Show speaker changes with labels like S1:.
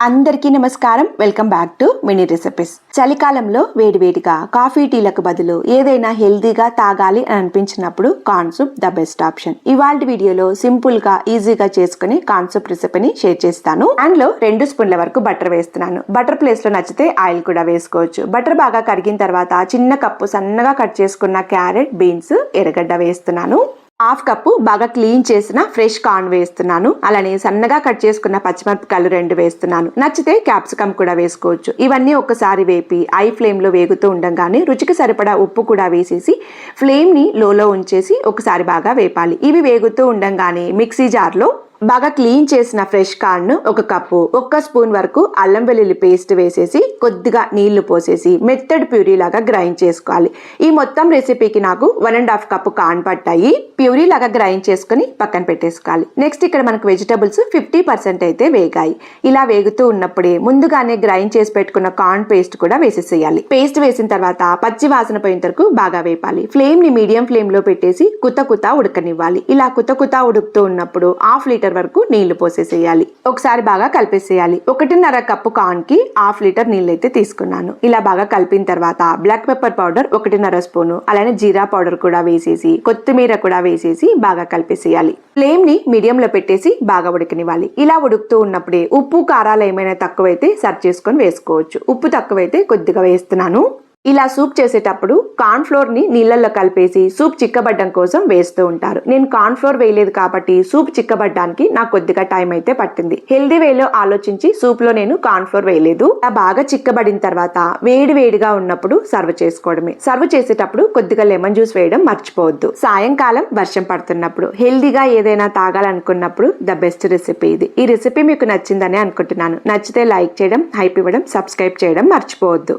S1: అందరికీ నమస్కారం. Welcome back to mini recipes. చలికాలంలో వేడివేడిగా కాఫీ టీలకు బదులు ఏదైనా హెల్దీగా తాగాలి అని అనిపించినప్పుడు corn soup the best option. ఇవాల్టి వీడియోలో సింపుల్ గా ఈజీగా చేసుకుని కార్న్ సూప్ రెసిపీని షేర్ చేస్తాను. అందులో 2 స్పూన్ల వరకు బటర్ వేస్తున్నాను. బటర్ ప్లేస్ లో నచ్చితే ఆయిల్ కూడా వేసుకోవచ్చు. బటర్ బాగా కరిగిన తర్వాత చిన్న కప్పు సన్నగా కట్ చేసుకున్న క్యారెట్, బీన్స్, ఎర్రగడ్డ వేస్తున్నాను. హాఫ్ కప్పు బాగా క్లీన్ చేసిన ఫ్రెష్ కార్న్ వేస్తున్నాను. అలానే సన్నగా కట్ చేసుకున్న పచ్చిమిరపకాయలు 2 వేస్తున్నాను. నచ్చితే క్యాప్సికమ్ కూడా వేసుకోవచ్చు. ఇవన్నీ ఒకసారి వేపి హై ఫ్లేమ్ లో వేగుతూ ఉండగానే రుచికి సరిపడా ఉప్పు కూడా వేసేసి ఫ్లేమ్ ని లోలో ఉంచేసి ఒకసారి బాగా వేపాలి. ఇవి వేగుతూ ఉండగానే మిక్సీ జార్లో బాగా క్లీన్ చేసిన ఫ్రెష్ కార్న్ 1 కప్పు, 1 స్పూన్ వరకు అల్లం వెల్లుల్లి పేస్ట్ వేసేసి కొద్దిగా నీళ్లు పోసేసి మెత్తడ్ ప్యూరీ లాగా గ్రైండ్ చేసుకోవాలి. ఈ మొత్తం రెసిపీకి నాకు 1.5 కప్పు కార్న్ పట్టాయి. ప్యూరీ లాగా గ్రైండ్ చేసుకుని పక్కన పెట్టేసుకోవాలి. నెక్స్ట్ ఇక్కడ మనకు వెజిటబుల్స్ 50% అయితే వేగాయి. ఇలా వేగుతూ ఉన్నప్పుడే ముందుగానే గ్రైండ్ చేసి పెట్టుకున్న కార్న్ పేస్ట్ కూడా వేసేసేయాలి. పేస్ట్ వేసిన తర్వాత పచ్చి వాసన పోయేంత వరకు బాగా వేపాలి. ఫ్లేమ్ ని మీడియం ఫ్లేమ్ లో పెట్టేసి కుత ఉడకనివ్వాలి. ఇలా కుత ఉడుకుతూ ఉన్నప్పుడు 1/2 లీటర్ వరకు నీళ్లు పోసేసేయాలి. ఒకసారి బాగా కలిపేసేయాలి. 1.5 కప్పు కార్న్ కి 1/2 లీటర్ నీళ్ళు అయితే తీసుకున్నాను. ఇలా బాగా కలిపిన తర్వాత బ్లాక్ పెప్పర్ పౌడర్ 1.5 స్పూను, అలానే జీరా పౌడర్ కూడా వేసేసి కొత్తిమీర కూడా వేసేసి బాగా కలిపేసేయాలి. ఫ్లేమ్ ని మీడియం లో పెట్టేసి బాగా ఉడకనివ్వాలి. ఇలా ఉడుకుతూ ఉన్నప్పుడే ఉప్పు కారాలు ఏమైనా తక్కువైతే సర్వ్ చేసుకొని వేసుకోవచ్చు. ఉప్పు తక్కువైతే కొద్దిగా వేస్తున్నాను. ఇలా సూప్ చేసేటప్పుడు కార్న్ ఫ్లోర్ ని నీళ్ళల్లో కలిపేసి సూప్ చిక్కబడ్డం కోసం వేస్తూ ఉంటారు. నేను కార్న్ ఫ్లోర్ వేయలేదు కాబట్టి సూప్ చిక్కబడ్డానికి నాకు కొద్దిగా టైం అయితే పట్టింది. హెల్దీ వేలో ఆలోచించి సూప్ లో నేను కార్న్ ఫ్లోర్ వేయలేదు. బాగా చిక్కబడిన తర్వాత వేడిగా ఉన్నప్పుడు సర్వ్ చేసుకోవడమే. సర్వ్ చేసేటప్పుడు కొద్దిగా లెమన్ జ్యూస్ వేయడం మర్చిపోవద్దు. సాయంకాలం వర్షం పడుతున్నప్పుడు హెల్దీగా ఏదైనా తాగాలనుకున్నప్పుడు ద బెస్ట్ రెసిపీ ఇది. ఈ రెసిపీ మీకు నచ్చిందని అనుకుంటున్నాను. నచ్చితే లైక్ చేయడం, హైప్ ఇవ్వడం, సబ్స్క్రైబ్ చేయడం మర్చిపోవద్దు.